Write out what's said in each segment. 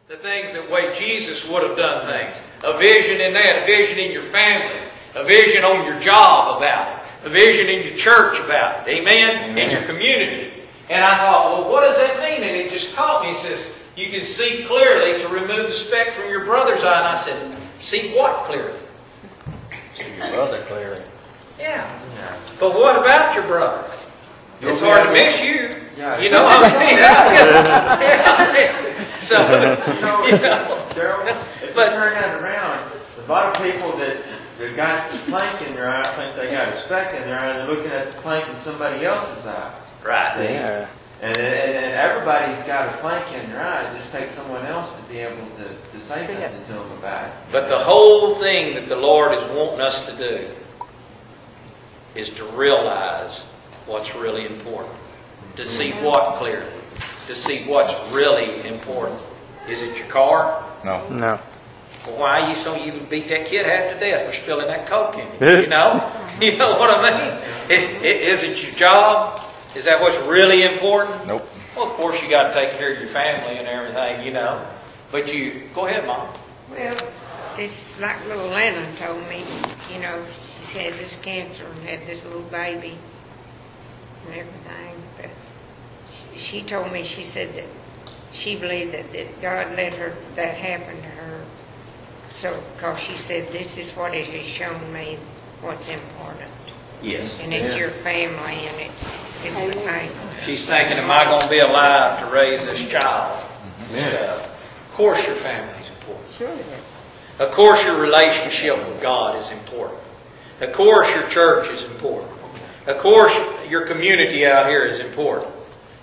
The things that way Jesus would have done things. A vision in that, a vision in your family, a vision on your job about it, a vision in your church about it. Amen? In your community. And I thought, well, what does that mean? And it just caught me. It says, you can see clearly to remove the speck from your brother's eye. And I said, see what clearly? See your brother clearly. Yeah. But what about your brother? It's hard to miss you. Yeah. You know what I mean? So, Darrell, if you turn that around, a lot of people that got the plank in their eye think they got a speck in their eye, and they're looking at the plank in somebody else's eye. Right. See? Yeah. And everybody's got a plank in their eye. It just takes someone else to be able to say something to them about it. But the whole thing that the Lord is wanting us to do is to realize what's really important. To see what clearly. To see what's really important. Is it your car? No. Well, why you beat that kid half to death for spilling that Coke in it? You know? You know what I mean? Is it your job? Is that what's really important? Nope. Well, of course you got to take care of your family and everything, you know. But go ahead, Mom. Well, it's like little Lena told me, you know, she's had this cancer and had this little baby and everything. But she told me, she said that she believed that God let that happen to her. So, because she said, this is what it has shown me what's important. Yes. And it's your family, and it's the thing. She's thinking, am I going to be alive to raise this child? Of course your family is important. Sure it is. Of course your relationship with God is important. Of course your church is important. Of course your community out here is important.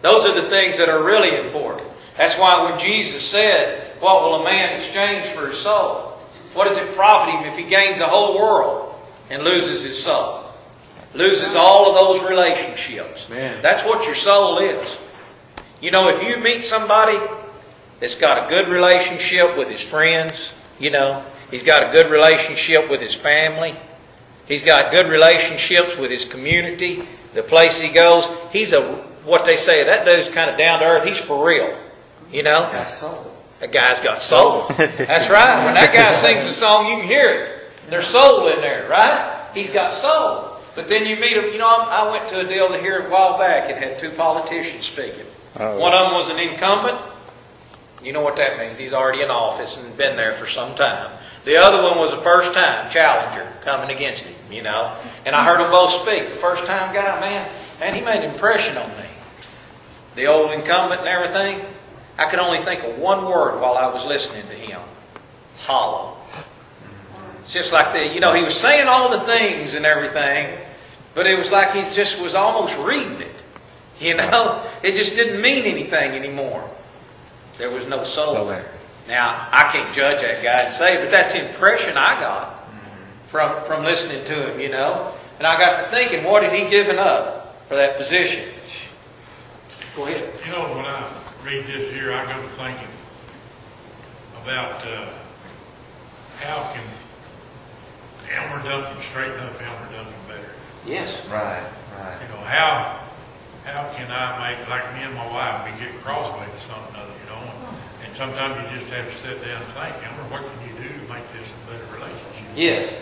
Those are the things that are really important. That's why when Jesus said, what will a man exchange for his soul? What does it profit him if he gains the whole world and loses his soul? Loses all of those relationships. Man. That's what your soul is. You know, if you meet somebody that's got a good relationship with his friends, you know, he's got a good relationship with his family, he's got good relationships with his community, the place he goes, he's what they say, that dude's kind of down to earth, he's for real. You know? Got soul. That guy's got soul. That's right. When that guy sings a song, you can hear it. There's soul in there, right? He's got soul. But then you meet him. You know, I went to a deal here a while back and had two politicians speaking. Oh. One of them was an incumbent. You know what that means. He's already in office and been there for some time. The other one was a first-time challenger coming against him, you know. And I heard them both speak. The first-time guy, man, he made an impression on me. The old incumbent and everything, I could only think of one word while I was listening to him. Hollow. It's just like he was saying all the things and everything, but it was like he just was almost reading it. You know? It just didn't mean anything anymore. There was no soul there. Now, I can't judge that guy and say, but that's the impression I got from listening to him, you know? And I got to thinking, what had he given up for that position? Go ahead. You know, when I read this here, I go to thinking about how can Elmer Duncan straighten up Elmer Duncan better. Yes. Right. You know, how can I make, like me and my wife, we get crossways to something or other, you know, and sometimes you just have to sit down and think, Elmer, what can you do to make this a better relationship? Yes.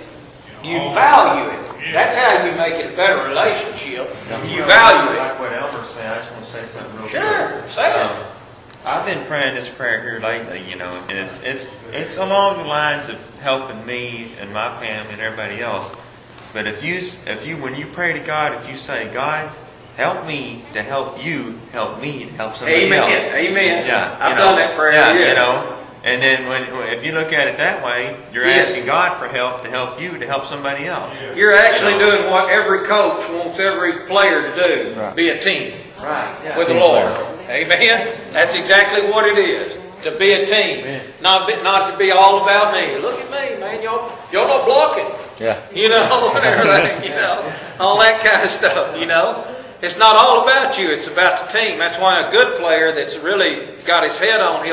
You You value it. Yeah. That's how you make it a better relationship. You value it. Like what Elmer said, I just want to say something real Sure. quick. Say it. I've been praying this prayer here lately, you know, and it's along the lines of helping me and my family and everybody else. But if you when you pray to God, if you say, God, help me to help you, help me to help somebody Amen. else. Amen. Yeah, I've done that prayer. Yeah, yes. you know. And then if you look at it that way, you're Yes. asking God for help to help you to help somebody else. Yeah. You're actually doing what every coach wants every player to do. Right. Be a team Right. Yeah. with the Lord. Amen. That's exactly what it is. To be a team. Not to be all about me. Look at me, man. Y'all not blocking. Yeah. You know, whatever, you know, all that kind of stuff, you know. It's not all about you, it's about the team. That's why a good player that's really got his head on,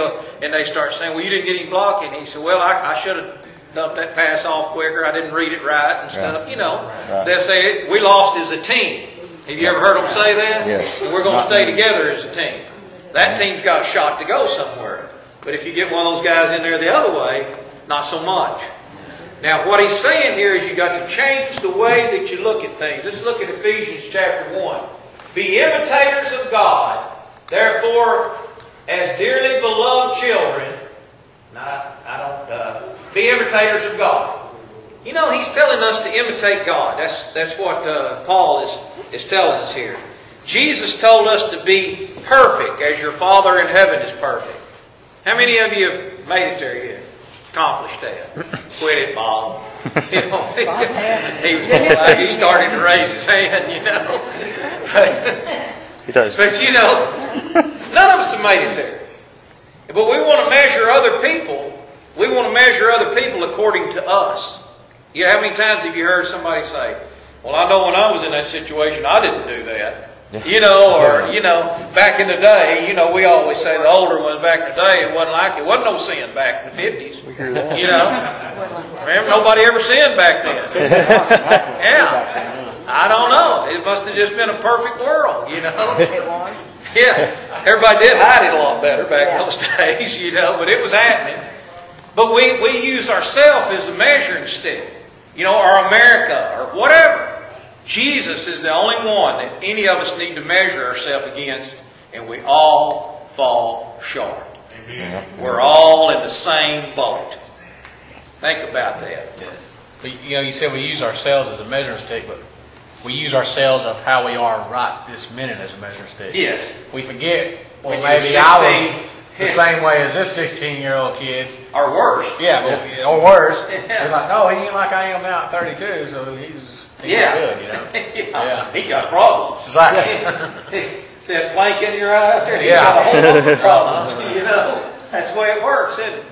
and they start saying, well, you didn't get him blocking. He said, well, I should have dumped that pass off quicker. I didn't read it right and stuff, you know. Right. They'll say, we lost as a team. Have you ever heard them say that? Yes. And we're going to stay together as a team. That team's got a shot to go somewhere. But if you get one of those guys in there the other way, not so much. Now, what he's saying here is you got to change the way that you look at things. Let's look at Ephesians chapter 1. Be imitators of God, therefore, as dearly beloved children. Be imitators of God. You know, he's telling us to imitate God. That's what Paul is telling us here. Jesus told us to be perfect as your Father in heaven is perfect. How many of you have made it there yet? Accomplished that? Quit it, Bob. You know, he started to raise his hand, you know. He does. But you know, none of us have made it there. But we want to measure other people. We want to measure other people according to us. You know, how many times have you heard somebody say, well, I know when I was in that situation, I didn't do that. You know, or, you know, back in the day, you know, we always say the older ones back in the day, it wasn't like it. Wasn't no sin back in the 50s. You know. Remember, nobody ever sinned back then. Yeah. I don't know. It must have just been a perfect world, you know. It was. Yeah. Everybody did hide it a lot better back in those days, you know, but it was happening. But we use ourselves as a measuring stick, you know, or America, or whatever. Jesus is the only one that any of us need to measure ourselves against, and we all fall short. Amen. We're all in the same boat. Think about that. But, you know, you said we use ourselves as a measuring stick, but we use ourselves of how we are right this minute as a measuring stick. Yes. We forget, well, When you maybe were I 16, was the same way as this 16-year-old kid. Or worse. Yeah, but, or worse. Yeah. They're like, no, he ain't like I am now at 32, so he's good, you know. Yeah. He got problems. Exactly. See that plank in your eye out there? He Yeah. got a whole bunch of problems. You know, that's the way it works, isn't it?